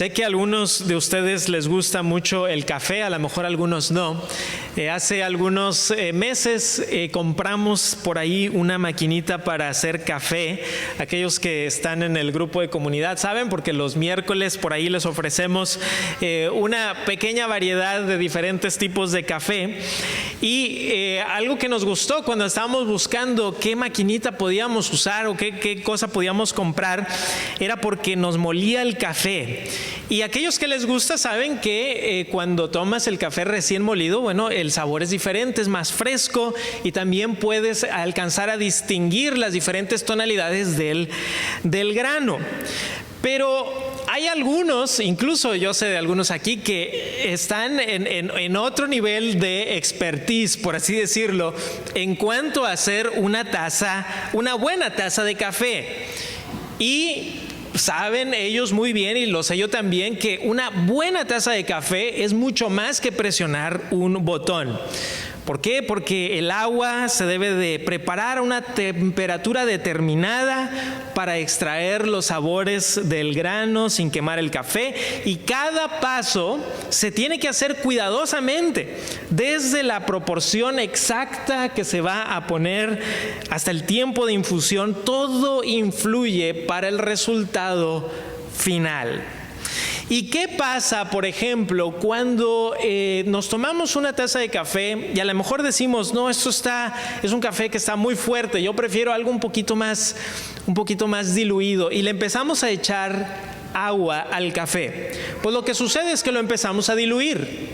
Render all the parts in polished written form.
Sé que a algunos de ustedes les gusta mucho el café, a lo mejor a algunos no. Hace algunos meses compramos por ahí una maquinita para hacer café. Aquellos que están en el grupo de comunidad saben, porque los miércoles por ahí les ofrecemos una pequeña variedad de diferentes tipos de café. Y algo que nos gustó cuando estábamos buscando qué maquinita podíamos usar o qué cosa podíamos comprar, era porque nos molía el café. Y aquellos que les gusta saben que cuando tomas el café recién molido, bueno, el sabor es diferente, es más fresco y también puedes alcanzar a distinguir las diferentes tonalidades del grano. Pero hay algunos, incluso yo sé de algunos aquí, que están en otro nivel de expertise, por así decirlo, en cuanto a hacer una buena taza de café. Y saben ellos muy bien, y lo sé yo también, que una buena taza de café es mucho más que presionar un botón. ¿Por qué? Porque el agua se debe de preparar a una temperatura determinada para extraer los sabores del grano sin quemar el café, y cada paso se tiene que hacer cuidadosamente, desde la proporción exacta que se va a poner hasta el tiempo de infusión. Todo influye para el resultado final. ¿Y qué pasa, por ejemplo, cuando nos tomamos una taza de café y a lo mejor decimos, no, es un café que está muy fuerte, yo prefiero algo un poquito más diluido, y le empezamos a echar agua al café? Pues lo que sucede es que lo empezamos a diluir,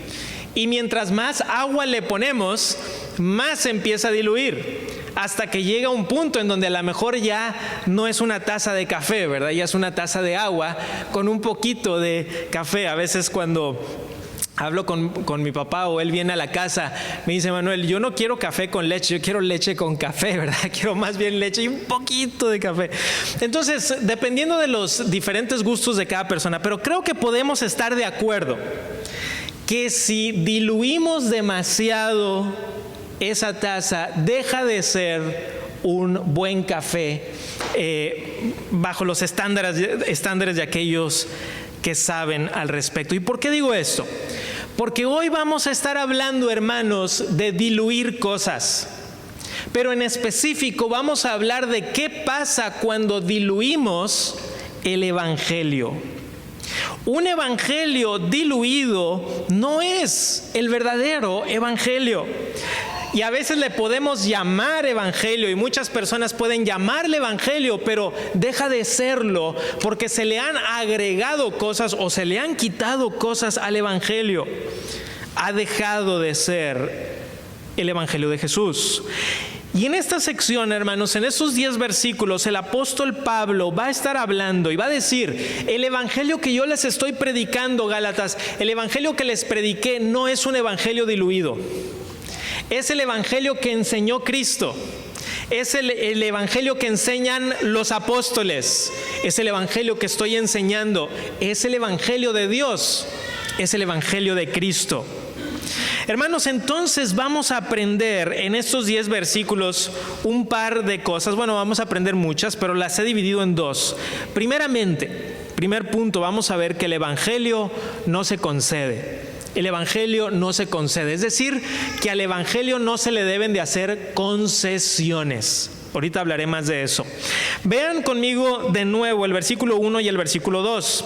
y mientras más agua le ponemos, más se empieza a diluir, hasta que llega un punto en donde a lo mejor ya no es una taza de café, ¿verdad? Ya es una taza de agua con un poquito de café. A veces cuando hablo con mi papá o él viene a la casa, me dice: Manuel, yo no quiero café con leche, yo quiero leche con café, ¿verdad? Quiero más bien leche y un poquito de café. Entonces, dependiendo de los diferentes gustos de cada persona, pero creo que podemos estar de acuerdo que si diluimos demasiado esa taza, deja de ser un buen café bajo los estándares de aquellos que saben al respecto. ¿Y por qué digo esto? Porque hoy vamos a estar hablando, hermanos, de diluir cosas. Pero en específico vamos a hablar de qué pasa cuando diluimos el evangelio. Un evangelio diluido no es el verdadero evangelio. Y a veces le podemos llamar evangelio, y muchas personas pueden llamarle evangelio, pero deja de serlo porque se le han agregado cosas o se le han quitado cosas al evangelio. Ha dejado de ser el evangelio de Jesús. Y en esta sección, hermanos, en estos 10 versículos, el apóstol Pablo va a estar hablando y va a decir: el evangelio que yo les estoy predicando, Gálatas, el evangelio que les prediqué no es un evangelio diluido. Es el evangelio que enseñó Cristo. Es el evangelio que enseñan los apóstoles. Es el evangelio que estoy enseñando. Es el evangelio de Dios. Es el evangelio de Cristo. Hermanos, entonces vamos a aprender en estos 10 versículos un par de cosas. Bueno, vamos a aprender muchas, pero las he dividido en dos. Primeramente, primer punto, vamos a ver que el evangelio no se concede. El evangelio no se concede, es decir, que al evangelio no se le deben de hacer concesiones. Ahorita hablaré más de eso. Vean conmigo de nuevo el versículo 1 y el versículo 2.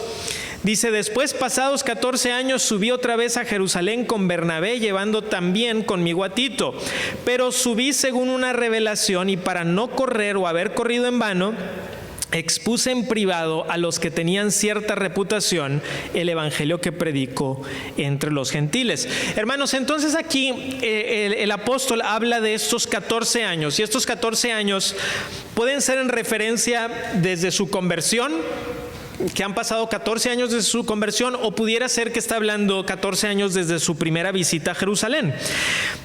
Dice: después, pasados 14 años, subí otra vez a Jerusalén con Bernabé, llevando también conmigo a Tito. Pero subí según una revelación, y para no correr o haber corrido en vano, expuse en privado a los que tenían cierta reputación el evangelio que predico entre los gentiles. Hermanos, entonces aquí el apóstol habla de estos 14 años, y estos 14 años pueden ser en referencia desde su conversión, que han pasado 14 años desde su conversión, o pudiera ser que está hablando 14 años desde su primera visita a Jerusalén.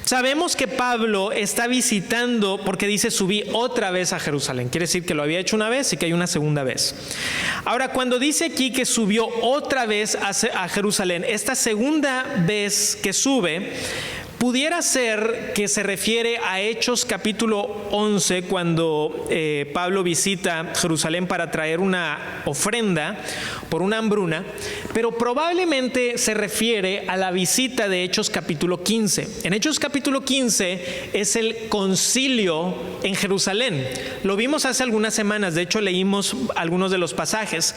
Sabemos que Pablo está visitando, porque dice: subí otra vez a Jerusalén. Quiere decir que lo había hecho una vez y que hay una segunda vez. Ahora, cuando dice aquí que subió otra vez a Jerusalén, esta segunda vez que sube Pudiera ser que se refiere a Hechos capítulo 11, cuando Pablo visita Jerusalén para traer una ofrenda por una hambruna, pero probablemente se refiere a la visita de Hechos capítulo 15. En Hechos capítulo 15 es el concilio en Jerusalén. Lo vimos hace algunas semanas, de hecho leímos algunos de los pasajes.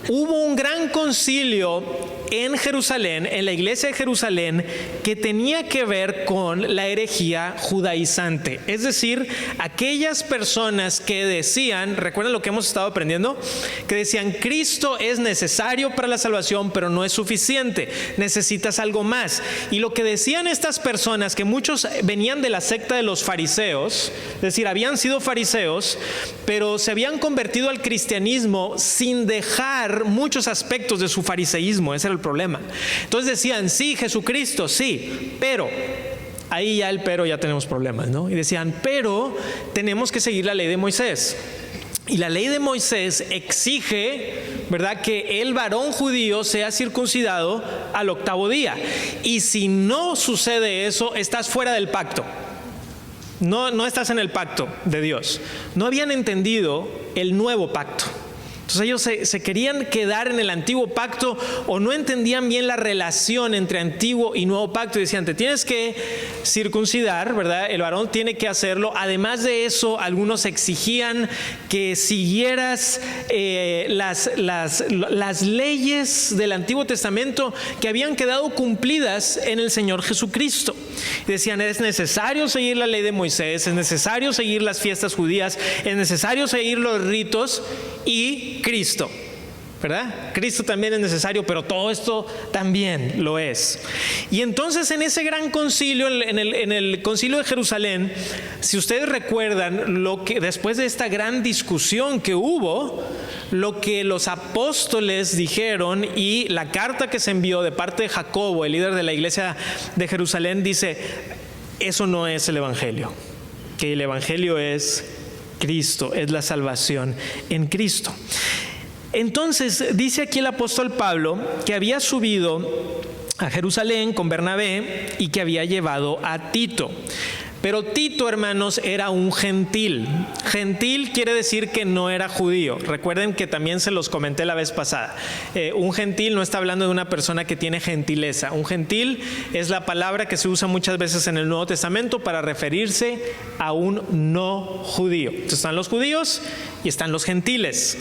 Hubo un gran concilio en Jerusalén, en la iglesia de Jerusalén, que tenía que ver con la herejía judaizante. Es decir, aquellas personas que decían, ¿recuerdan lo que hemos estado aprendiendo? Que decían, Cristo es necesario para la salvación, pero no es suficiente, necesitas algo más. Y lo que decían estas personas, que muchos venían de la secta de los fariseos, es decir, habían sido fariseos, pero se habían convertido al cristianismo sin dejar muchos aspectos de su fariseísmo. Ese era el problema. Entonces decían, sí, Jesucristo, sí, pero ahí ya el pero, ya tenemos problemas, ¿no? Y decían, pero tenemos que seguir la ley de Moisés. Y la ley de Moisés exige, ¿verdad?, que el varón judío sea circuncidado al 8º día. Y si no sucede eso, estás fuera del pacto. No estás en el pacto de Dios. No habían entendido el nuevo pacto. Entonces ellos se querían quedar en el antiguo pacto, o no entendían bien la relación entre antiguo y nuevo pacto, y decían, te tienes que circuncidar, ¿verdad? El varón tiene que hacerlo. Además de eso, algunos exigían que siguieras las leyes del Antiguo Testamento que habían quedado cumplidas en el Señor Jesucristo. Y decían, es necesario seguir la ley de Moisés, es necesario seguir las fiestas judías, es necesario seguir los ritos, y Cristo, ¿verdad? Cristo también es necesario, pero todo esto también lo es. Y entonces en ese gran concilio, en el concilio de Jerusalén, si ustedes recuerdan, lo que después de esta gran discusión que hubo, lo que los apóstoles dijeron, y la carta que se envió de parte de Jacobo, el líder de la iglesia de Jerusalén, dice, eso no es el evangelio, que el evangelio es Cristo, es la salvación en Cristo. Entonces dice aquí el apóstol Pablo que había subido a Jerusalén con Bernabé y que había llevado a Tito. Pero Tito, hermanos, era un gentil. Gentil quiere decir que no era judío. Recuerden que también se los comenté la vez pasada. Un gentil no está hablando de una persona que tiene gentileza. Un gentil es la palabra que se usa muchas veces en el Nuevo Testamento para referirse a un no judío. Entonces están los judíos y están los gentiles.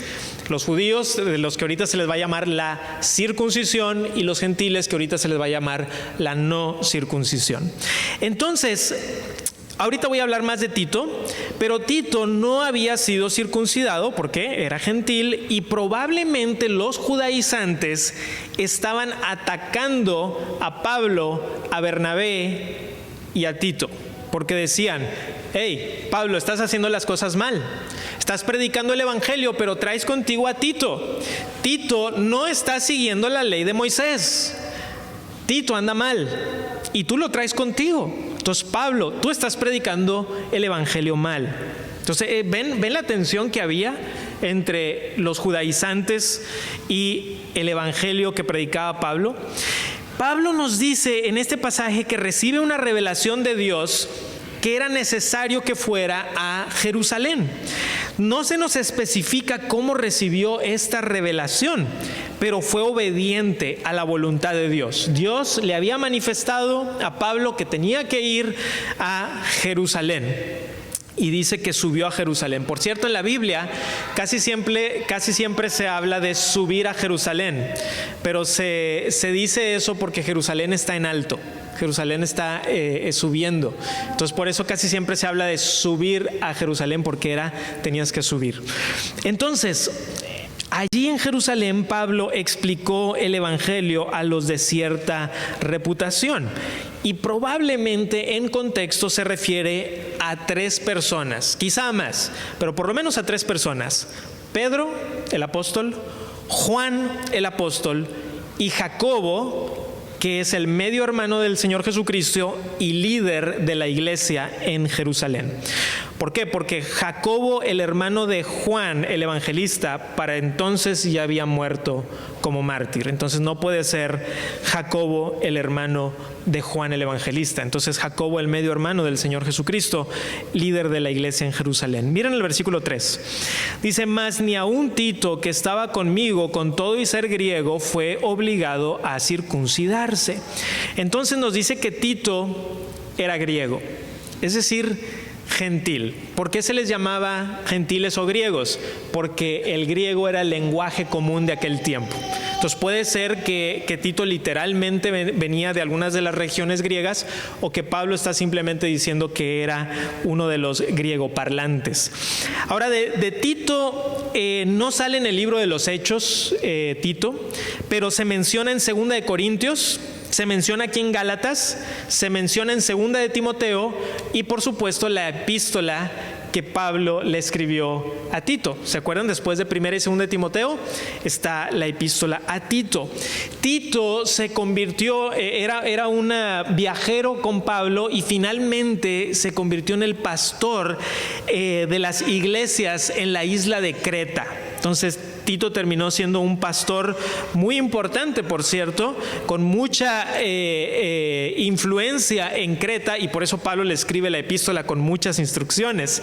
Los judíos, de los que ahorita se les va a llamar la circuncisión, y los gentiles, que ahorita se les va a llamar la no circuncisión. Entonces, ahorita voy a hablar más de Tito, pero Tito no había sido circuncidado porque era gentil, y probablemente los judaizantes estaban atacando a Pablo, a Bernabé y a Tito, porque decían, hey, Pablo, estás haciendo las cosas mal. Estás predicando el evangelio, pero traes contigo a Tito. Tito no está siguiendo la ley de Moisés. Tito anda mal y tú lo traes contigo. Entonces, Pablo, tú estás predicando el evangelio mal. Entonces, ¿ven la tensión que había entre los judaizantes y el evangelio que predicaba Pablo? Pablo nos dice en este pasaje que recibe una revelación de Dios que era necesario que fuera a Jerusalén. No se nos especifica cómo recibió esta revelación, pero fue obediente a la voluntad de Dios. Dios le había manifestado a Pablo que tenía que ir a Jerusalén, y dice que subió a Jerusalén. Por cierto, en la Biblia casi siempre se habla de subir a Jerusalén, pero se dice eso porque Jerusalén está en alto. Jerusalén está subiendo. Entonces por eso casi siempre se habla de subir a Jerusalén, porque tenías que subir. Entonces, allí en Jerusalén Pablo explicó el evangelio a los de cierta reputación, y probablemente en contexto se refiere a 3 personas, quizá más, pero por lo menos a 3 personas: Pedro, el apóstol; Juan, el apóstol; y Jacobo, que es el medio hermano del Señor Jesucristo y líder de la iglesia en Jerusalén. ¿Por qué? Porque Jacobo, el hermano de Juan, el evangelista, para entonces ya había muerto como mártir. Entonces no puede ser Jacobo, el hermano de Juan el evangelista. Entonces Jacobo, el medio hermano del Señor Jesucristo, líder de la iglesia en Jerusalén. Miren el versículo 3. Dice: mas ni aun Tito, que estaba conmigo, con todo y ser griego, fue obligado a circuncidarse. Entonces nos dice que Tito era griego, es decir, gentil. ¿Por qué se les llamaba gentiles o griegos? Porque el griego era el lenguaje común de aquel tiempo. Entonces puede ser que Tito literalmente venía de algunas de las regiones griegas, o que Pablo está simplemente diciendo que era uno de los griegoparlantes. Ahora, de Tito no sale en el libro de los Hechos, Tito, pero se menciona en 2 de Corintios, se menciona aquí en Gálatas, se menciona en 2 de Timoteo y por supuesto la epístola que Pablo le escribió a Tito. ¿Se acuerdan? Después de 1 y 2 de Timoteo está la epístola a Tito. Tito se convirtió, era un viajero con Pablo y finalmente se convirtió en el pastor de las iglesias en la isla de Creta. Entonces Tito terminó siendo un pastor muy importante, por cierto, con mucha influencia en Creta, y por eso Pablo le escribe la epístola con muchas instrucciones.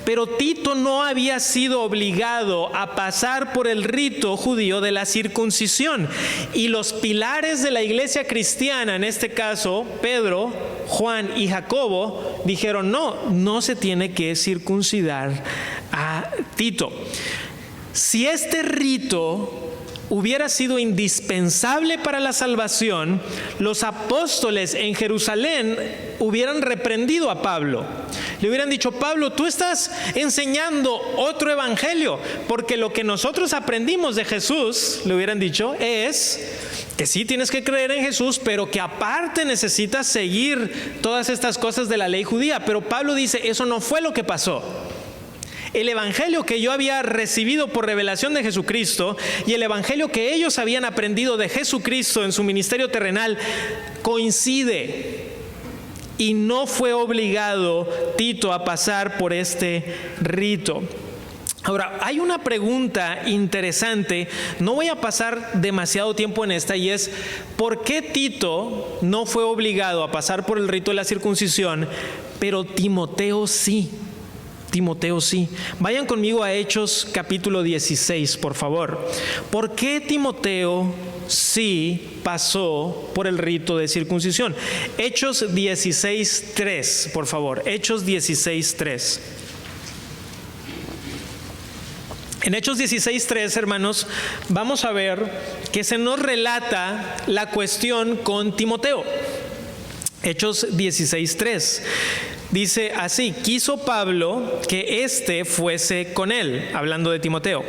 Pero Tito no había sido obligado a pasar por el rito judío de la circuncisión, y los pilares de la iglesia cristiana, en este caso Pedro, Juan y Jacobo, dijeron: no se tiene que circuncidar a Tito. Si este rito hubiera sido indispensable para la salvación, los apóstoles en Jerusalén hubieran reprendido a Pablo. Le hubieran dicho: Pablo, tú estás enseñando otro evangelio, porque lo que nosotros aprendimos de Jesús, le hubieran dicho, es que sí tienes que creer en Jesús, pero que aparte necesitas seguir todas estas cosas de la ley judía. Pero Pablo dice: eso no fue lo que pasó. El evangelio que yo había recibido por revelación de Jesucristo y el evangelio que ellos habían aprendido de Jesucristo en su ministerio terrenal coincide, y no fue obligado Tito a pasar por este rito. Ahora, hay una pregunta interesante, no voy a pasar demasiado tiempo en esta, y es: ¿por qué Tito no fue obligado a pasar por el rito de la circuncisión, pero Timoteo sí? Timoteo sí. Vayan conmigo a Hechos capítulo 16, por favor. ¿Por qué Timoteo sí pasó por el rito de circuncisión? Hechos 16:3, por favor. Hechos 16:3. En Hechos 16:3, hermanos, vamos a ver que se nos relata la cuestión con Timoteo. Hechos 16:3. Dice así: quiso Pablo que éste fuese con él, hablando de Timoteo,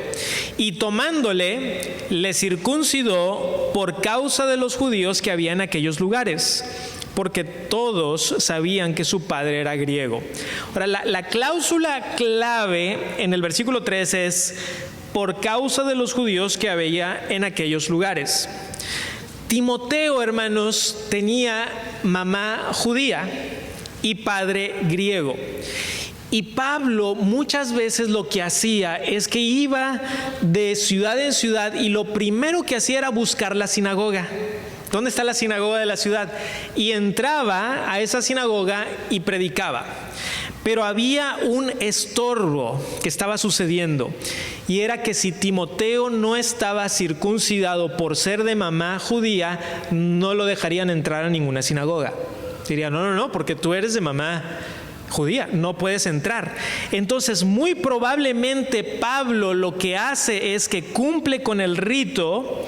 y tomándole, le circuncidó por causa de los judíos que había en aquellos lugares, porque todos sabían que su padre era griego. Ahora, la cláusula clave en el versículo 3 es: por causa de los judíos que había en aquellos lugares. Timoteo, hermanos, tenía mamá judía y padre griego. Y Pablo muchas veces lo que hacía es que iba de ciudad en ciudad y lo primero que hacía era buscar la sinagoga. ¿Dónde está la sinagoga de la ciudad? Y entraba a esa sinagoga y predicaba. Pero había un estorbo que estaba sucediendo, y era que si Timoteo no estaba circuncidado por ser de mamá judía, no lo dejarían entrar a ninguna sinagoga. Diría: no, porque tú eres de mamá judía, no puedes entrar. Entonces, muy probablemente Pablo lo que hace es que cumple con el rito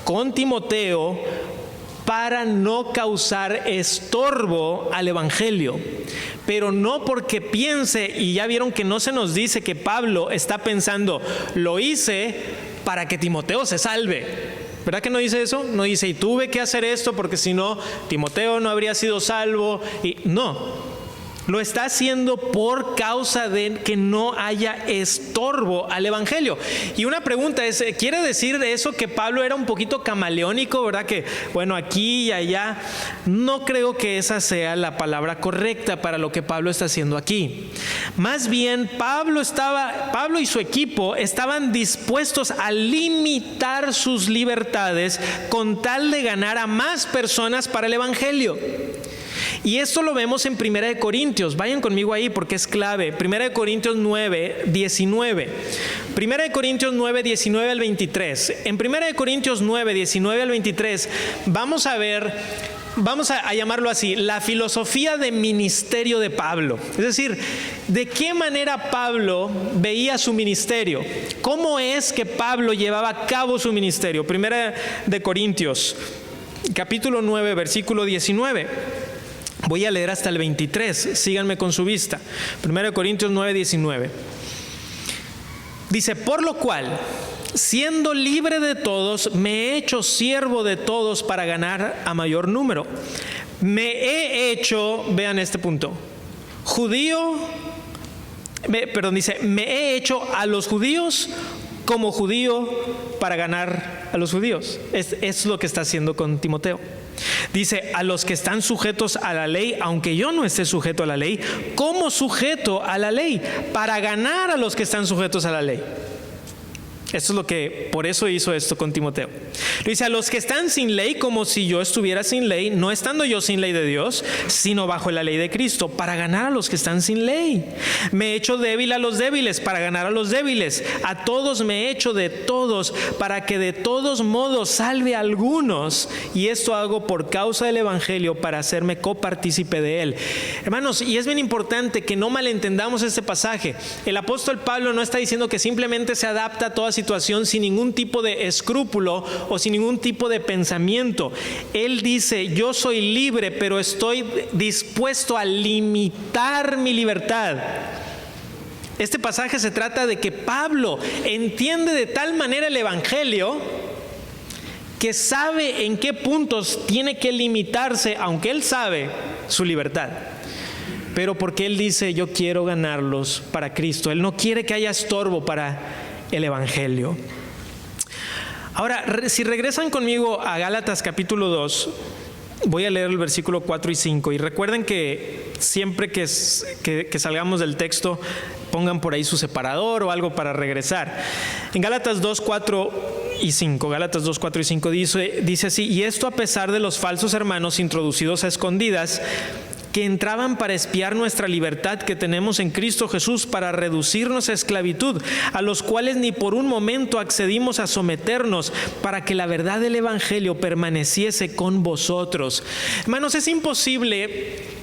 con Timoteo para no causar estorbo al evangelio, pero no porque piense, y ya vieron que no se nos dice que Pablo está pensando: lo hice para que Timoteo se salve. ¿Verdad que no dice eso? No dice: y tuve que hacer esto porque si no, Timoteo no habría sido salvo. Y no. Lo está haciendo por causa de que no haya estorbo al evangelio. Y una pregunta es, ¿quiere decir eso que Pablo era un poquito camaleónico, verdad? Que bueno, aquí y allá. No creo que esa sea la palabra correcta para lo que Pablo está haciendo aquí. Más bien, Pablo y su equipo estaban dispuestos a limitar sus libertades con tal de ganar a más personas para el evangelio. Y esto lo vemos en 1 Corintios. Vayan conmigo ahí porque es clave. 1 Corintios 9, 19. 1 Corintios 9, 19 al 23. En 1 Corintios 9, 19 al 23 vamos a ver, vamos a llamarlo así, la filosofía de ministerio de Pablo. Es decir, de qué manera Pablo veía su ministerio. ¿Cómo es que Pablo llevaba a cabo su ministerio? 1 Corintios, capítulo 9, versículo 19. Voy a leer hasta el 23, síganme con su vista. 1 Corintios 9, 19. Dice, por lo cual, siendo libre de todos, me he hecho siervo de todos para ganar a mayor número. Me he hecho, vean este punto, me he hecho a los judíos como judío para ganar a los judíos. Es lo que está haciendo con Timoteo. Dice, a los que están sujetos a la ley, aunque yo no esté sujeto a la ley, como sujeto a la ley, para ganar a los que están sujetos a la ley. Esto es lo que, por eso hizo esto con Timoteo. Dice, a los que están sin ley, como si yo estuviera sin ley, no estando yo sin ley de Dios, sino bajo la ley de Cristo, para ganar a los que están sin ley. Me he hecho débil a los débiles, para ganar a los débiles. A todos me he hecho de todos, para que de todos modos salve a algunos. Y esto hago por causa del evangelio, para hacerme copartícipe de él. Hermanos, y es bien importante que no malentendamos este pasaje. El apóstol Pablo no está diciendo que simplemente se adapta a toda situación sin ningún tipo de escrúpulo o sin ningún tipo de pensamiento. Él dice, yo soy libre, pero estoy dispuesto a limitar mi libertad. Este pasaje se trata de que Pablo entiende de tal manera el evangelio que sabe en qué puntos tiene que limitarse, aunque él sabe su libertad. Pero porque él dice, yo quiero ganarlos para Cristo. Él no quiere que haya estorbo para el evangelio. Ahora, si regresan conmigo a Gálatas capítulo 2, voy a leer el versículo 4 y 5. Y recuerden que siempre que salgamos del texto, pongan por ahí su separador o algo para regresar. En Gálatas 2, 4 y 5, Gálatas 2, 4 y 5 dice así, y esto a pesar de los falsos hermanos introducidos a escondidas, que entraban para espiar nuestra libertad que tenemos en Cristo Jesús para reducirnos a esclavitud, a los cuales ni por un momento accedimos a someternos para que la verdad del evangelio permaneciese con vosotros. Hermanos, es imposible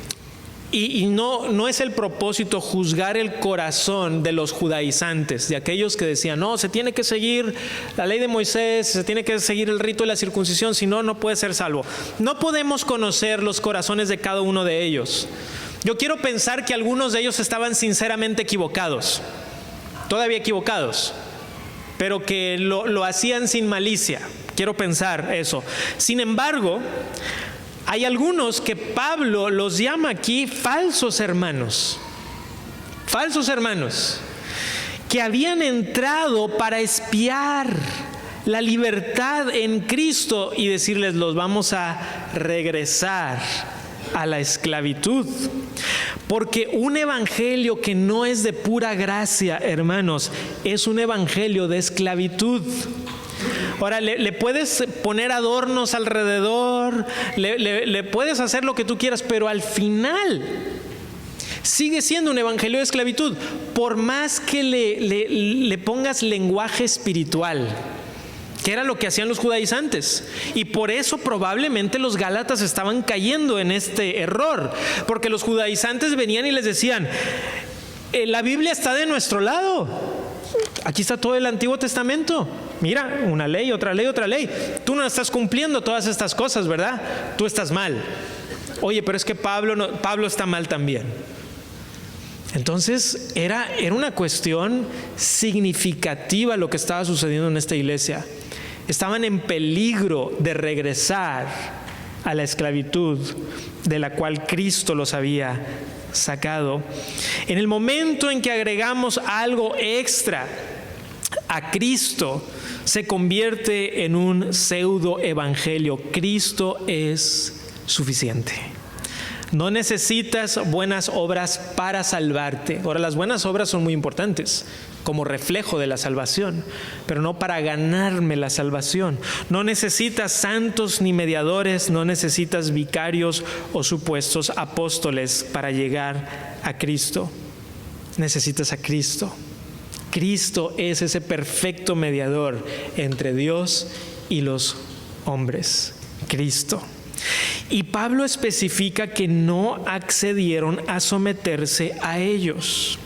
y no es el propósito juzgar el corazón de los judaizantes, de aquellos que decían, no, se tiene que seguir la ley de Moisés, se tiene que seguir el rito de la circuncisión, si no, no puede ser salvo. No podemos conocer los corazones de cada uno de ellos. Yo quiero pensar que algunos de ellos estaban sinceramente equivocados, todavía equivocados, pero que lo hacían sin malicia. Quiero pensar eso. Sin embargo, hay algunos que Pablo los llama aquí falsos hermanos, que habían entrado para espiar la libertad en Cristo y decirles, los vamos a regresar a la esclavitud. Porque un evangelio que no es de pura gracia, hermanos, es un evangelio de esclavitud. Ahora, le puedes poner adornos alrededor, le puedes hacer lo que tú quieras, pero al final sigue siendo un evangelio de esclavitud, por más que le pongas lenguaje espiritual, que era lo que hacían los judaizantes. Y por eso probablemente los gálatas estaban cayendo en este error, porque los judaizantes venían y les decían, la Biblia está de nuestro lado, aquí está todo el Antiguo Testamento. Mira, una ley, otra ley, otra ley. Tú no estás cumpliendo todas estas cosas, ¿verdad? Tú estás mal. Oye, pero es que Pablo está mal también. Entonces, era una cuestión significativa lo que estaba sucediendo en esta iglesia. Estaban en peligro de regresar a la esclavitud de la cual Cristo los había sacado. En el momento en que agregamos algo extra a Cristo, se convierte en un pseudo evangelio. Cristo es suficiente. No necesitas buenas obras para salvarte. Ahora, las buenas obras son muy importantes como reflejo de la salvación, pero no para ganarme la salvación. No necesitas santos ni mediadores, no necesitas vicarios o supuestos apóstoles para llegar a Cristo. Necesitas a Cristo. Cristo es ese perfecto mediador entre Dios y los hombres. Cristo. Y Pablo especifica que no accedieron a someterse a ellos.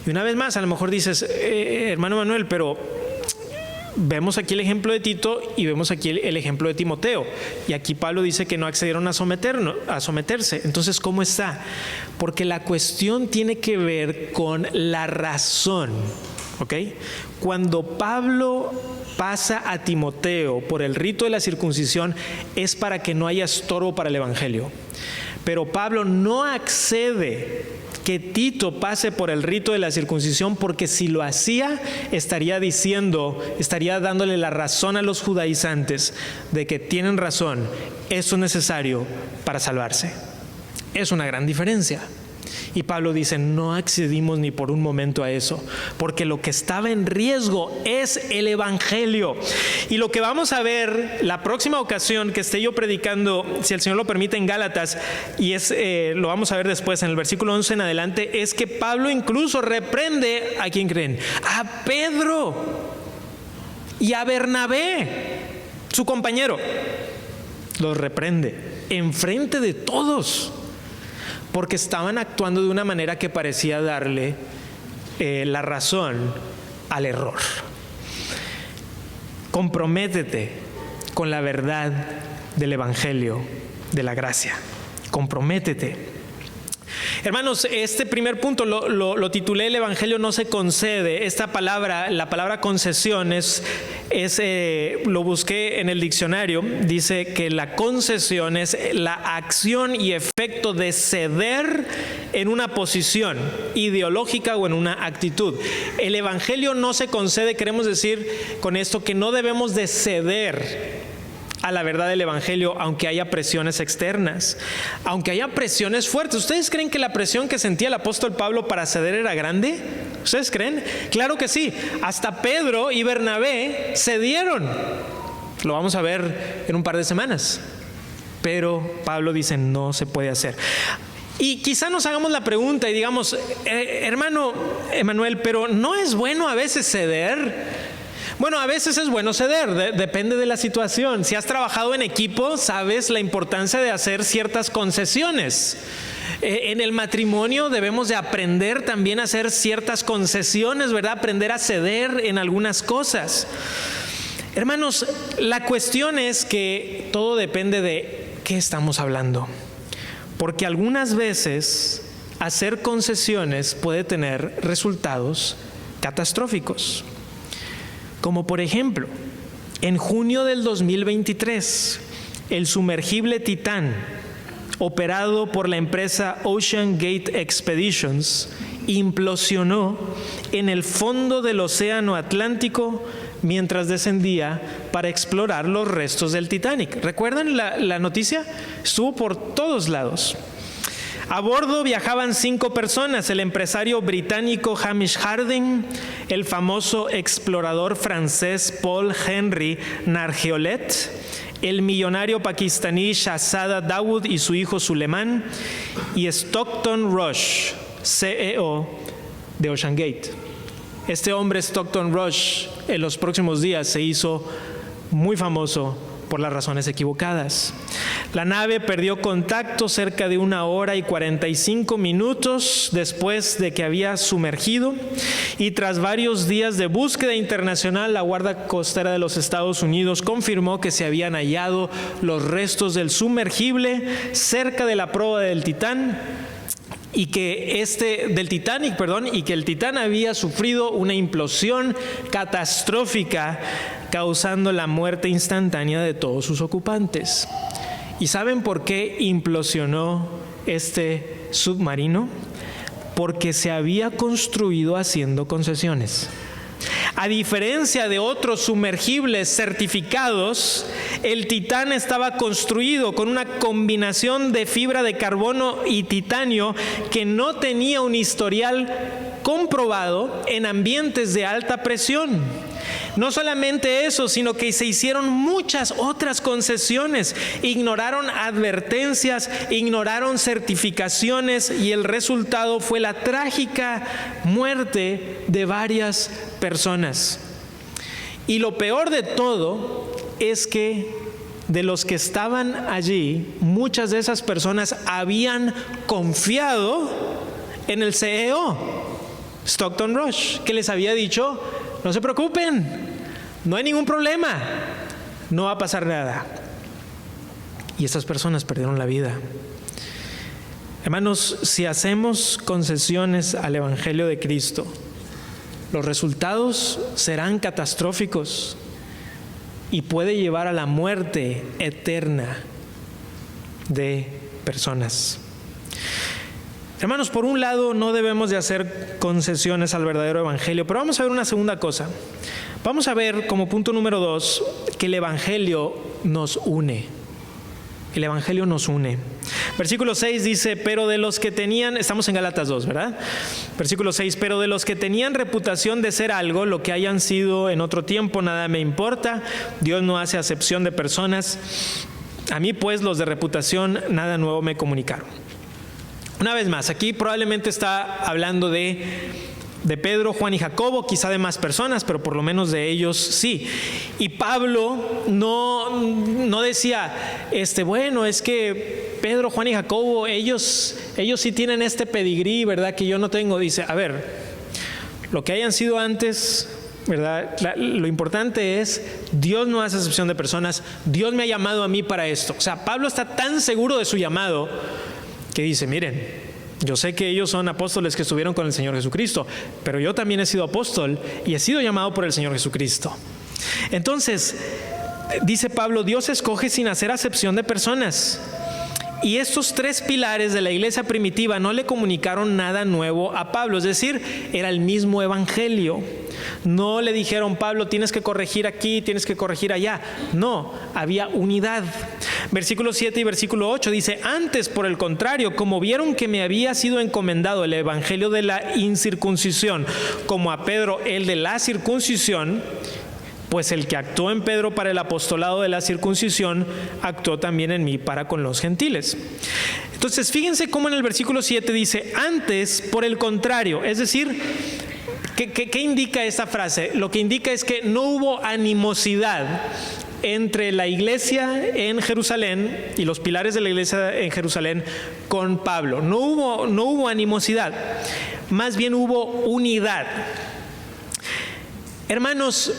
Y una vez más, a lo mejor dices, hermano Manuel, pero vemos aquí el ejemplo de Tito y vemos aquí el ejemplo de Timoteo. Y aquí Pablo dice que no accedieron a someterse. Entonces, ¿cómo está? Porque la cuestión tiene que ver con la razón. ¿Ok? Cuando Pablo pasa a Timoteo por el rito de la circuncisión, es para que no haya estorbo para el evangelio. Pero Pablo no accede que Tito pase por el rito de la circuncisión, porque si lo hacía, estaría dándole la razón a los judaizantes de que tienen razón, eso es necesario para salvarse. Es una gran diferencia. Y Pablo dice, no accedimos ni por un momento a eso, porque lo que estaba en riesgo es el evangelio. Y lo que vamos a ver la próxima ocasión que esté yo predicando, si el Señor lo permite, en Gálatas, y lo vamos a ver después en el versículo 11 en adelante, es que Pablo incluso reprende, ¿a quién creen? A Pedro y a Bernabé, su compañero. Los reprende enfrente de todos, porque estaban actuando de una manera que parecía darle la razón al error. Comprométete con la verdad del evangelio de la gracia. Comprométete. Hermanos, este primer punto lo titulé El evangelio no se concede. Esta palabra, la palabra concesión lo busqué en el diccionario. Dice que la concesión es la acción y efecto de ceder en una posición ideológica o en una actitud. El evangelio no se concede, queremos decir con esto que no debemos de ceder a la verdad del evangelio, aunque haya presiones externas, aunque haya presiones fuertes. ¿Ustedes creen que la presión que sentía el apóstol Pablo para ceder era grande? ¿Ustedes creen? Claro que sí. Hasta Pedro y Bernabé cedieron. Lo vamos a ver en un par de semanas. Pero Pablo dice, no se puede hacer. Y quizá nos hagamos la pregunta y digamos, hermano Emanuel, pero ¿no es bueno a veces ceder? Bueno, a veces es bueno ceder, depende de la situación. Si has trabajado en equipo, sabes la importancia de hacer ciertas concesiones. En el matrimonio debemos de aprender también a hacer ciertas concesiones, ¿verdad? Aprender a ceder en algunas cosas. Hermanos, la cuestión es que todo depende de qué estamos hablando. Porque algunas veces hacer concesiones puede tener resultados catastróficos. Como por ejemplo, en junio del 2023, el sumergible Titán, operado por la empresa Ocean Gate Expeditions, implosionó en el fondo del océano Atlántico mientras descendía para explorar los restos del Titanic. ¿Recuerdan la noticia? Estuvo por todos lados. A bordo viajaban 5 personas: el empresario británico Hamish Harding, el famoso explorador francés Paul Henry Nargeolet, el millonario pakistaní Shahzada Dawood y su hijo Suleiman, y Stockton Rush, CEO de Ocean Gate. Este hombre, Stockton Rush, en los próximos días se hizo muy famoso por las razones equivocadas. La nave perdió contacto cerca de 1 hora y 45 minutos después de que había sumergido, y tras varios días de búsqueda internacional, la Guardia Costera de los Estados Unidos confirmó que se habían hallado los restos del sumergible cerca de la proa del Titán, y que el Titán había sufrido una implosión catastrófica, causando la muerte instantánea de todos sus ocupantes. ¿Y saben por qué implosionó este submarino? Porque se había construido haciendo concesiones. A diferencia de otros sumergibles certificados, el Titán estaba construido con una combinación de fibra de carbono y titanio que no tenía un historial comprobado en ambientes de alta presión. No solamente eso, sino que se hicieron muchas otras concesiones. Ignoraron advertencias, ignoraron certificaciones y el resultado fue la trágica muerte de varias personas. Y lo peor de todo es que de los que estaban allí, muchas de esas personas habían confiado en el CEO, Stockton Rush, que les había dicho: no se preocupen, no hay ningún problema, no va a pasar nada. Y estas personas perdieron la vida. Hermanos, si hacemos concesiones al Evangelio de Cristo, los resultados serán catastróficos y puede llevar a la muerte eterna de personas. Hermanos, por un lado no debemos de hacer concesiones al verdadero evangelio, pero vamos a ver una segunda cosa. Vamos a ver como punto número 2 que el evangelio nos une. El evangelio nos une. Versículo 6 dice: pero de los que tenían, estamos en Gálatas 2, ¿verdad? Versículo 6: pero de los que tenían reputación de ser algo, lo que hayan sido en otro tiempo, nada me importa. Dios no hace acepción de personas. A mí pues los de reputación nada nuevo me comunicaron. Una vez más, aquí probablemente está hablando de Pedro, Juan y Jacobo, quizá de más personas, pero por lo menos de ellos sí. Y Pablo no decía, bueno, es que Pedro, Juan y Jacobo, ellos sí tienen este pedigrí, ¿verdad?, que yo no tengo. Dice, a ver, lo que hayan sido antes, ¿verdad? Lo importante es, Dios no hace excepción de personas, Dios me ha llamado a mí para esto. O sea, Pablo está tan seguro de su llamado que dice, miren, yo sé que ellos son apóstoles que estuvieron con el Señor Jesucristo, pero yo también he sido apóstol y he sido llamado por el Señor Jesucristo. Entonces, dice Pablo, Dios escoge sin hacer acepción de personas. Y estos 3 pilares de la iglesia primitiva no le comunicaron nada nuevo a Pablo, es decir, era el mismo evangelio. No le dijeron, Pablo, tienes que corregir aquí, tienes que corregir allá. No, había unidad. Versículo 7 y versículo 8 dice, antes, por el contrario, como vieron que me había sido encomendado el evangelio de la incircuncisión, como a Pedro el de la circuncisión, pues el que actuó en Pedro para el apostolado de la circuncisión, actuó también en mí para con los gentiles. Entonces, fíjense cómo en el versículo 7 dice, antes, por el contrario, es decir, ¿qué indica esta frase? Lo que indica es que no hubo animosidad entre la iglesia en Jerusalén y los pilares de la iglesia en Jerusalén con Pablo. No hubo animosidad, más bien hubo unidad. Hermanos,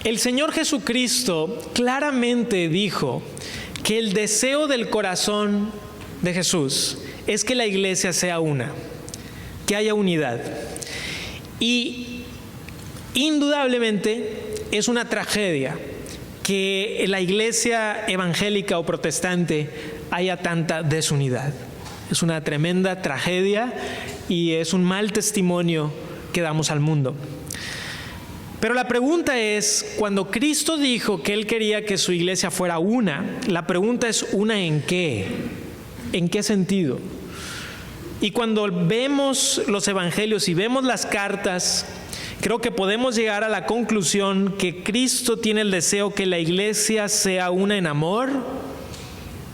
el Señor Jesucristo claramente dijo que el deseo del corazón de Jesús es que la iglesia sea una, que haya unidad. Y indudablemente es una tragedia que en la iglesia evangélica o protestante haya tanta desunidad. Es una tremenda tragedia y es un mal testimonio que damos al mundo. Pero la pregunta es, cuando Cristo dijo que Él quería que su iglesia fuera una, la pregunta es, ¿una en qué? ¿En qué sentido? Y cuando vemos los evangelios y vemos las cartas, creo que podemos llegar a la conclusión que Cristo tiene el deseo que la iglesia sea una en amor,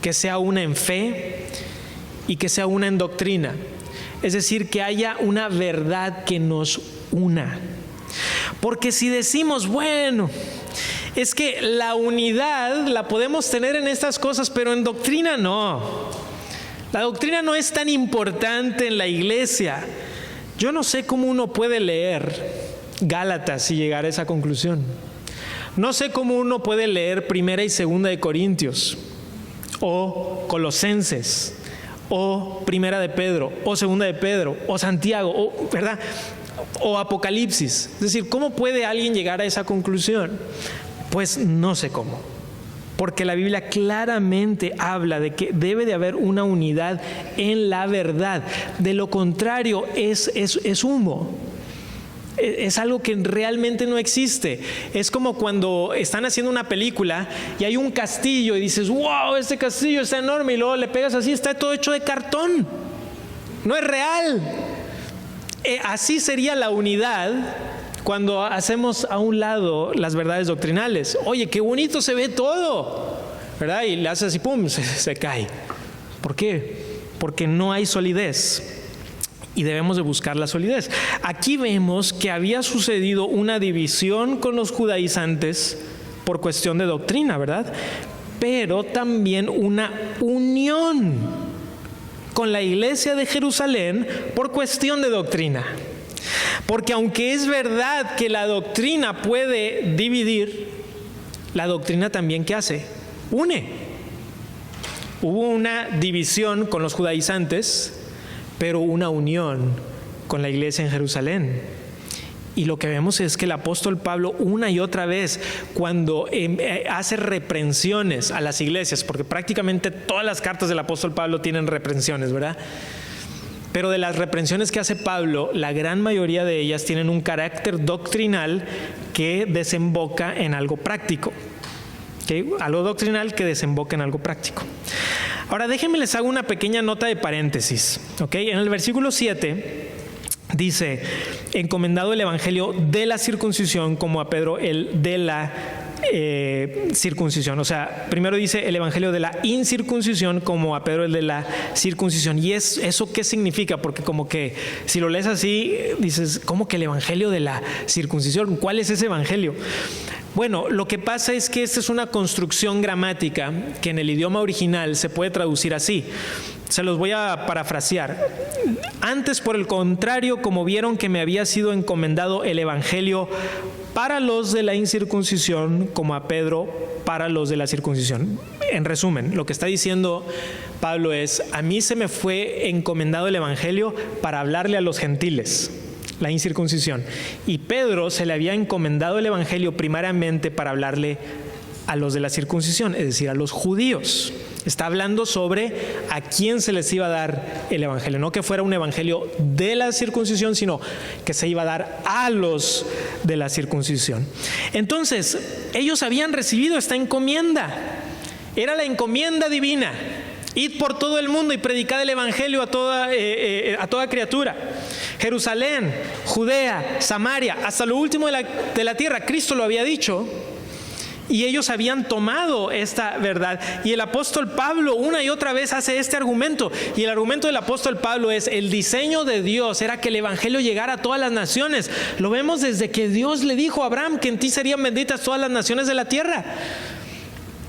que sea una en fe y que sea una en doctrina. Es decir, que haya una verdad que nos una. Porque si decimos, bueno, es que la unidad la podemos tener en estas cosas, pero en doctrina no. La doctrina no es tan importante en la iglesia. Yo no sé cómo uno puede leer Gálatas y llegar a esa conclusión. No sé cómo uno puede leer 1 y 2 de Corintios, o Colosenses, o 1 de Pedro, o 2 de Pedro, o Santiago, ¿verdad? O Apocalipsis. Es decir, ¿cómo puede alguien llegar a esa conclusión? Pues no sé cómo. porque la Biblia claramente habla de que debe de haber una unidad en la verdad. De lo contrario es humo. Es algo que realmente no existe. Es como cuando están haciendo una película y hay un castillo y dices, wow, este castillo está enorme, y luego le pegas así, está todo hecho de cartón. No es real. Así sería la unidad cuando hacemos a un lado las verdades doctrinales. Oye, qué bonito se ve todo, ¿verdad? Y le haces así, pum, se cae. ¿Por qué? Porque no hay solidez. Y debemos de buscar la solidez. Aquí vemos que había sucedido una división con los judaizantes por cuestión de doctrina, ¿verdad? Pero también una unión con la iglesia de Jerusalén por cuestión de doctrina. Porque aunque es verdad que la doctrina puede dividir, la doctrina también, ¿qué hace? Une. Hubo una división con los judaizantes, pero una unión con la iglesia en Jerusalén. Y lo que vemos es que el apóstol Pablo una y otra vez, cuando hace reprensiones a las iglesias, porque prácticamente todas las cartas del apóstol Pablo tienen reprensiones, ¿verdad? Pero de las reprensiones que hace Pablo, la gran mayoría de ellas tienen un carácter doctrinal que desemboca en algo práctico. ¿Okay? Algo doctrinal que desemboca en algo práctico. Ahora déjenme les hago una pequeña nota de paréntesis. ¿Okay? En el versículo 7 dice, encomendado el evangelio de la circuncisión como a Pedro el de la circuncisión. O sea, primero dice el evangelio de la incircuncisión como a Pedro el de la circuncisión. ¿Y eso qué significa? Porque como que si lo lees así, dices, ¿cómo que el evangelio de la circuncisión? ¿Cuál es ese evangelio? Bueno, lo que pasa es que esta es una construcción gramática que en el idioma original se puede traducir así. Se los voy a parafrasear. Antes, por el contrario, como vieron que me había sido encomendado el evangelio para los de la incircuncisión, como a Pedro para los de la circuncisión. En resumen, lo que está diciendo Pablo es, a mí se me fue encomendado el evangelio para hablarle a los gentiles, la incircuncisión. Y Pedro se le había encomendado el evangelio primariamente para hablarle a los de la circuncisión, es decir, a los judíos. Está hablando sobre a quién se les iba a dar el evangelio. No que fuera un evangelio de la circuncisión, sino que se iba a dar a los de la circuncisión. Entonces, ellos habían recibido esta encomienda. Era la encomienda divina. Id por todo el mundo y predicad el evangelio a toda criatura. Jerusalén, Judea, Samaria, hasta lo último de la tierra. Cristo lo había dicho. Y ellos habían tomado esta verdad. Y el apóstol Pablo una y otra vez hace este argumento. Y el argumento del apóstol Pablo es, el diseño de Dios era que el evangelio llegara a todas las naciones. Lo vemos desde que Dios le dijo a Abraham que en ti serían benditas todas las naciones de la tierra.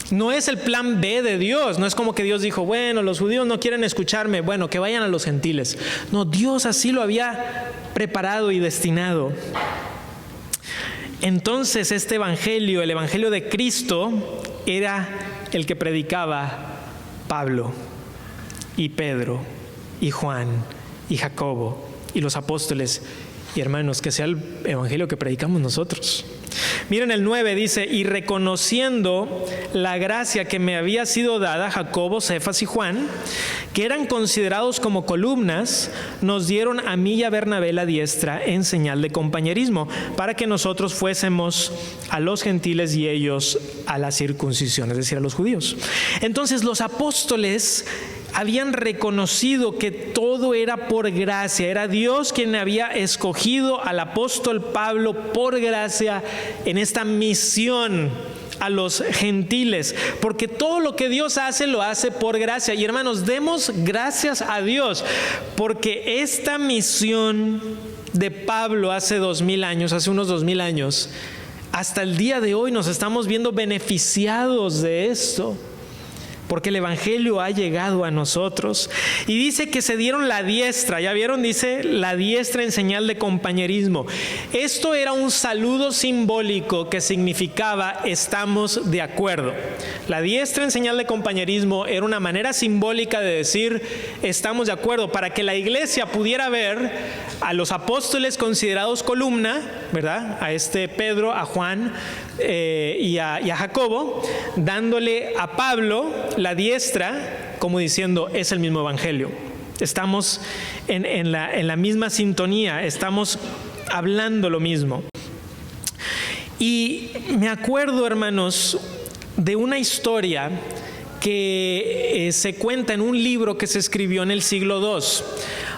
No es el plan B de Dios. No es como que Dios dijo, bueno, los judíos no quieren escucharme, bueno, que vayan a los gentiles. No, Dios así lo había preparado y destinado. Entonces este evangelio, el evangelio de Cristo, era el que predicaba Pablo y Pedro y Juan y Jacobo y los apóstoles. Y hermanos, que sea el evangelio que predicamos nosotros. Miren el 9, dice, y reconociendo la gracia que me había sido dada, Jacobo, Cefas y Juan, que eran considerados como columnas, nos dieron a mí y a Bernabé la diestra en señal de compañerismo, para que nosotros fuésemos a los gentiles y ellos a la circuncisión, es decir, a los judíos. Entonces los apóstoles habían reconocido que todo era por gracia. Era Dios quien había escogido al apóstol Pablo por gracia en esta misión a los gentiles, porque todo lo que Dios hace lo hace por gracia. Y hermanos, demos gracias a Dios, porque esta misión de Pablo hace 2000 años, hace unos 2000 años, hasta el día de hoy nos estamos viendo beneficiados de esto. porque el evangelio ha llegado a nosotros. Y dice que se dieron la diestra, ¿ya vieron? Dice la diestra en señal de compañerismo. Esto era un saludo simbólico que significaba estamos de acuerdo. La diestra en señal de compañerismo era una manera simbólica de decir estamos de acuerdo, para que la iglesia pudiera ver a los apóstoles considerados columna, ¿verdad? A Pedro, a Juan y a Jacobo, dándole a Pablo la diestra, como diciendo, es el mismo evangelio. Estamos en la misma sintonía, estamos hablando lo mismo. Y me acuerdo, hermanos, de una historia que se cuenta en un libro que se escribió en el siglo II.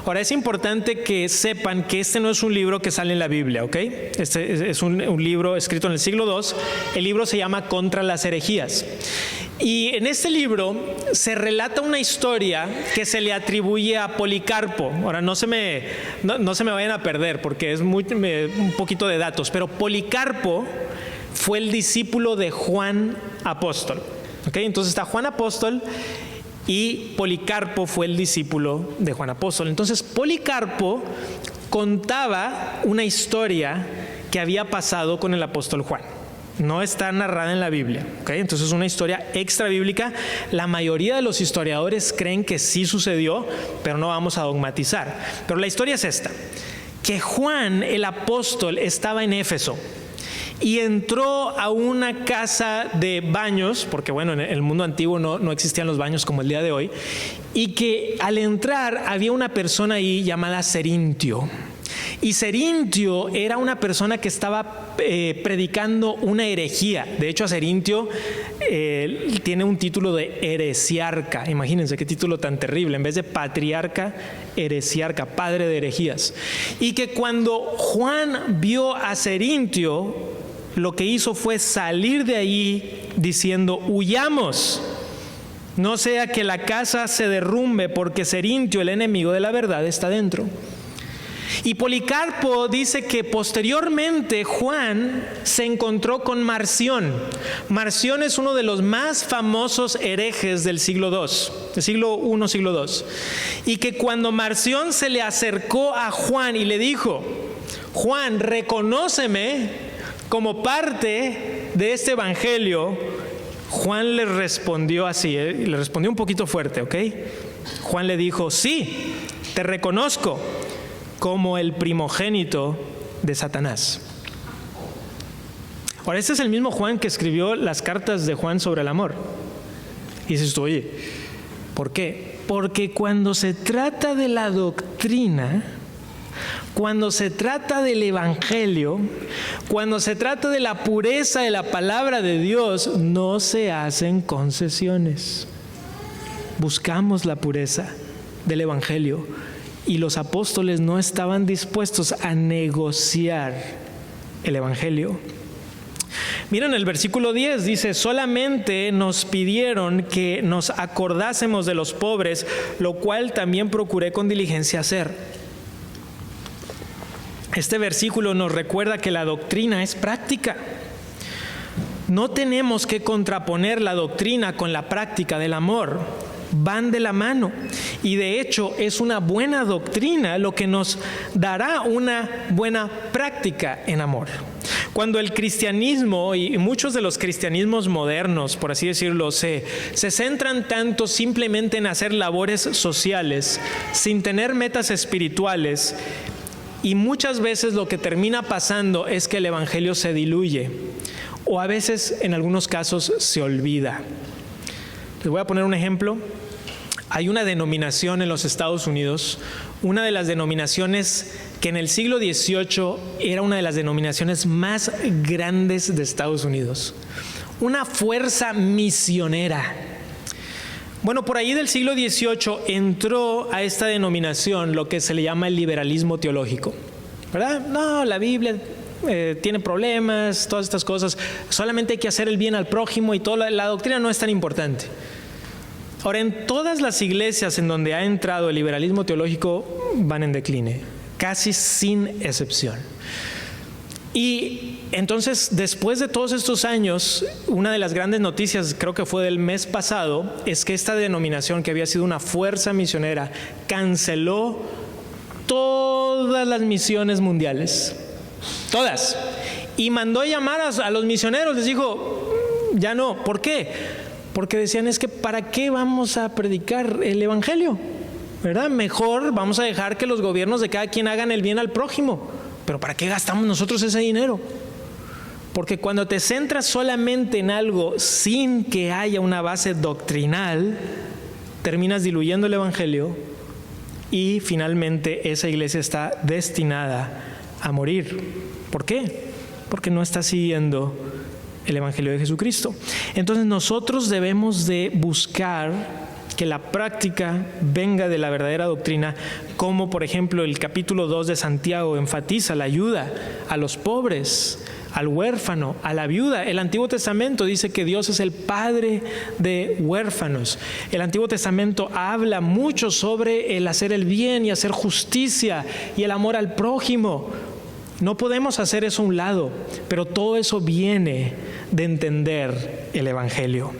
Ahora, es importante que sepan que este no es un libro que sale en la Biblia, ¿ok? Este es un libro escrito en el siglo II. El libro se llama Contra las herejías. Y en este libro se relata una historia que se le atribuye a Policarpo. Ahora, no se me vayan a perder porque es un poquito de datos, pero Policarpo fue el discípulo de Juan Apóstol. ¿Okay? Entonces está Juan Apóstol y Policarpo fue el discípulo de Juan Apóstol. Entonces Policarpo contaba una historia que había pasado con el apóstol Juan. No está narrada en la Biblia, ¿okay? Entonces es una historia extra bíblica. La mayoría de los historiadores creen que sí sucedió, pero no vamos a dogmatizar. Pero la historia es esta, que Juan el apóstol estaba en Éfeso y entró a una casa de baños, porque bueno, en el mundo antiguo no existían los baños como el día de hoy, y que al entrar había una persona ahí llamada Cerintio. Y Cerintio era una persona que estaba predicando una herejía. De hecho, a Cerintio tiene un título de heresiarca. Imagínense qué título tan terrible. En vez de patriarca, heresiarca, padre de herejías. Y que cuando Juan vio a Cerintio, lo que hizo fue salir de ahí diciendo, huyamos, no sea que la casa se derrumbe, porque Cerintio, el enemigo de la verdad, está dentro. Y Policarpo dice que posteriormente Juan se encontró con Marción. Marción es uno de los más famosos herejes del siglo II, del siglo I, siglo II. Y que cuando Marción se le acercó a Juan y le dijo, Juan, reconóceme como parte de este evangelio, Juan le respondió así, le respondió un poquito fuerte, ¿ok? Juan le dijo, sí, te reconozco como el primogénito de Satanás. Ahora, este es el mismo Juan que escribió las cartas de Juan sobre el amor. Y dices tú, oye, ¿por qué? Porque cuando se trata de la doctrina, cuando se trata del evangelio, cuando se trata de la pureza de la palabra de Dios, no se hacen concesiones. Buscamos la pureza del evangelio. Y los apóstoles no estaban dispuestos a negociar el evangelio. Miren el versículo 10, dice, solamente nos pidieron que nos acordásemos de los pobres, lo cual también procuré con diligencia hacer. Este versículo nos recuerda que la doctrina es práctica. No tenemos que contraponer la doctrina con la práctica del amor. Van de la mano, y de hecho es una buena doctrina lo que nos dará una buena práctica en amor. Cuando el cristianismo y muchos de los cristianismos modernos, por así decirlo, se centran tanto simplemente en hacer labores sociales sin tener metas espirituales, y muchas veces lo que termina pasando es que el evangelio se diluye o a veces en algunos casos se olvida. Les voy a poner un ejemplo. Hay una denominación en los Estados Unidos, una de las denominaciones que en el siglo XVIII era una de las denominaciones más grandes de Estados Unidos. Una fuerza misionera. Bueno, por ahí del siglo XVIII entró a esta denominación lo que se le llama el liberalismo teológico, ¿verdad? No, la Biblia tiene problemas, todas estas cosas, solamente hay que hacer el bien al prójimo y toda la doctrina no es tan importante. Ahora, en todas las iglesias en donde ha entrado el liberalismo teológico van en decline, casi sin excepción. Y entonces, después de todos estos años, una de las grandes noticias, creo que fue del mes pasado, es que esta denominación, que había sido una fuerza misionera, canceló todas las misiones mundiales, todas, y mandó llamar a los misioneros, les dijo, ya no. ¿Por qué? Porque decían, es que ¿para qué vamos a predicar el evangelio? ¿Verdad? Mejor vamos a dejar que los gobiernos de cada quien hagan el bien al prójimo. Pero ¿para qué gastamos nosotros ese dinero? Porque cuando te centras solamente en algo sin que haya una base doctrinal, terminas diluyendo el evangelio y finalmente esa iglesia está destinada a morir. ¿Por qué? Porque no está siguiendo el evangelio de Jesucristo. Entonces nosotros debemos de buscar que la práctica venga de la verdadera doctrina, como por ejemplo el capítulo 2 de Santiago enfatiza la ayuda a los pobres, al huérfano, a la viuda. El Antiguo Testamento dice que Dios es el padre de huérfanos. El Antiguo Testamento habla mucho sobre el hacer el bien y hacer justicia y el amor al prójimo. No podemos hacer eso a un lado, pero todo eso viene de entender el evangelio.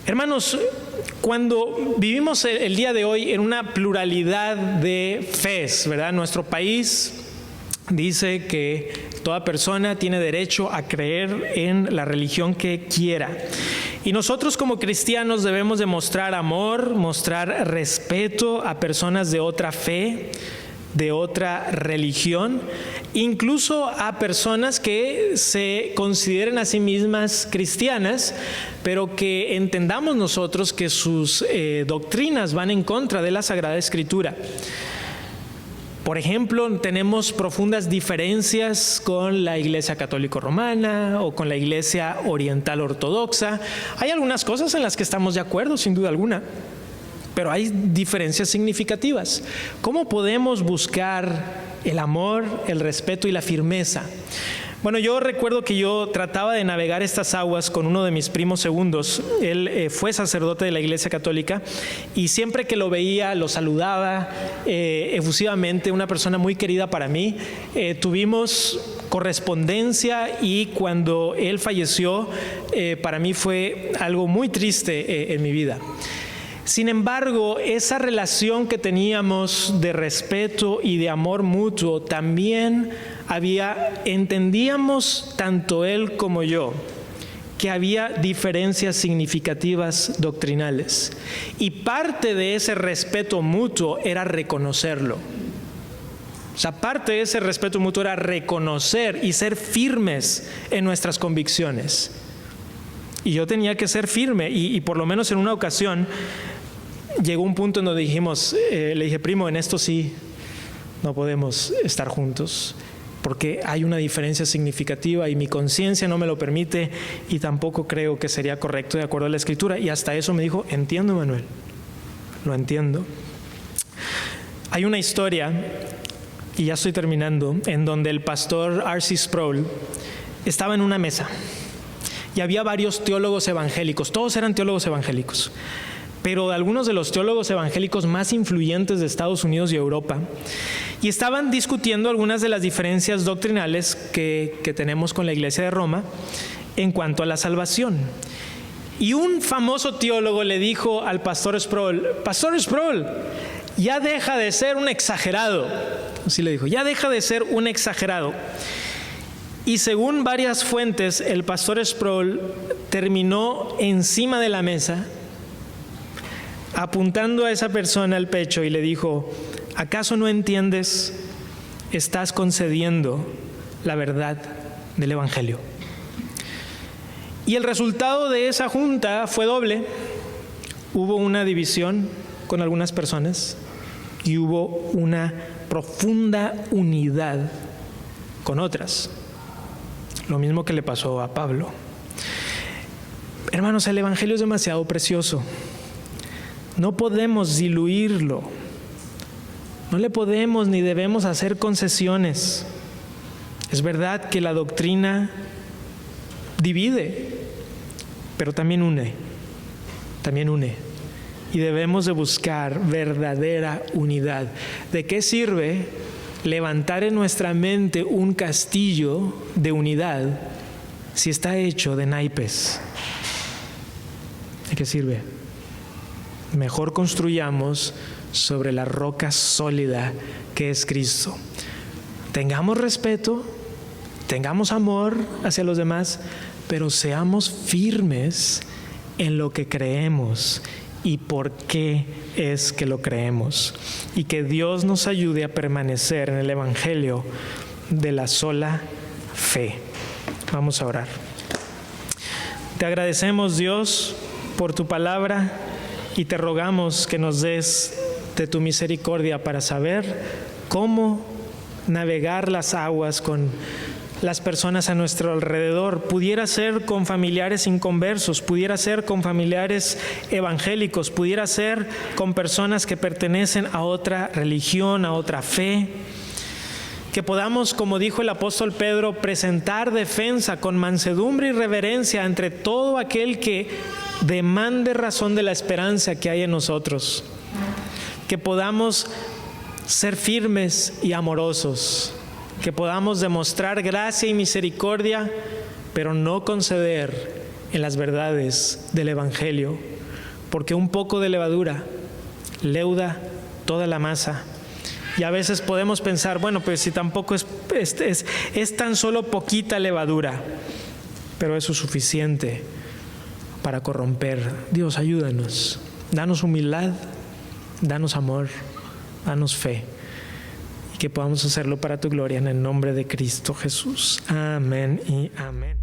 Hermanos, cuando vivimos el día de hoy en una pluralidad de fes, ¿verdad? Nuestro país dice que toda persona tiene derecho a creer en la religión que quiera. Y nosotros como cristianos debemos de mostrar amor, mostrar respeto a personas de otra fe, de otra religión, incluso a personas que se consideren a sí mismas cristianas, pero que entendamos nosotros que sus doctrinas van en contra de la Sagrada Escritura. Por ejemplo, tenemos profundas diferencias con la Iglesia Católica Romana o con la Iglesia Oriental Ortodoxa. Hay algunas cosas en las que estamos de acuerdo, sin duda alguna, pero hay diferencias significativas. ¿Cómo podemos buscar el amor, el respeto y la firmeza? Bueno, yo recuerdo que yo trataba de navegar estas aguas con uno de mis primos segundos. Él fue sacerdote de la Iglesia Católica y siempre que lo veía lo saludaba efusivamente, una persona muy querida para mí. Tuvimos correspondencia y cuando él falleció, para mí fue algo muy triste en mi vida. Sin embargo, esa relación que teníamos de respeto y de amor mutuo también entendíamos tanto él como yo, que había diferencias significativas doctrinales. Y parte de ese respeto mutuo era reconocerlo. O sea, parte de ese respeto mutuo era reconocer y ser firmes en nuestras convicciones. Y yo tenía que ser firme y por lo menos en una ocasión llegó un punto en donde le dije, primo, en esto sí no podemos estar juntos, porque hay una diferencia significativa y mi conciencia no me lo permite y tampoco creo que sería correcto de acuerdo a la Escritura. Y hasta eso me dijo, entiendo, Manuel, lo entiendo. Hay una historia, y ya estoy terminando, en donde el pastor R.C. Sproul estaba en una mesa y había varios teólogos evangélicos, todos eran teólogos evangélicos, pero algunos de los teólogos evangélicos más influyentes de Estados Unidos y Europa, y estaban discutiendo algunas de las diferencias doctrinales que tenemos con la Iglesia de Roma en cuanto a la salvación. Y un famoso teólogo le dijo al pastor Sproul, Pastor Sproul, ya deja de ser un exagerado. Así le dijo, ya deja de ser un exagerado. Y según varias fuentes, el pastor Sproul terminó encima de la mesa apuntando a esa persona al pecho y le dijo, ¿acaso no entiendes? Estás concediendo la verdad del Evangelio. Y el resultado de esa junta fue doble. Hubo una división con algunas personas y hubo una profunda unidad con otras. Lo mismo que le pasó a Pablo. Hermanos, el Evangelio es demasiado precioso. No podemos diluirlo. No le podemos ni debemos hacer concesiones. Es verdad que la doctrina divide, pero también une. También une. Y debemos de buscar verdadera unidad. ¿De qué sirve levantar en nuestra mente un castillo de unidad si está hecho de naipes? ¿De qué sirve? Mejor construyamos sobre la roca sólida que es Cristo. Tengamos respeto, tengamos amor hacia los demás, pero seamos firmes en lo que creemos y por qué es que lo creemos. Y que Dios nos ayude a permanecer en el Evangelio de la sola fe. Vamos a orar. Te agradecemos, Dios, por tu palabra y te rogamos que nos des de tu misericordia para saber cómo navegar las aguas con las personas a nuestro alrededor. Pudiera ser con familiares inconversos, pudiera ser con familiares evangélicos, pudiera ser con personas que pertenecen a otra religión, a otra fe. Que podamos, como dijo el apóstol Pedro, presentar defensa con mansedumbre y reverencia entre todo aquel que demande razón de la esperanza que hay en nosotros. Que podamos ser firmes y amorosos. Que podamos demostrar gracia y misericordia, pero no conceder en las verdades del Evangelio, porque un poco de levadura leuda toda la masa. Y a veces podemos pensar, bueno, pues si tampoco es tan solo poquita levadura, pero eso es suficiente para corromper. Dios, ayúdanos, danos humildad, danos amor, danos fe. Que podamos hacerlo para tu gloria en el nombre de Cristo Jesús. Amén y amén.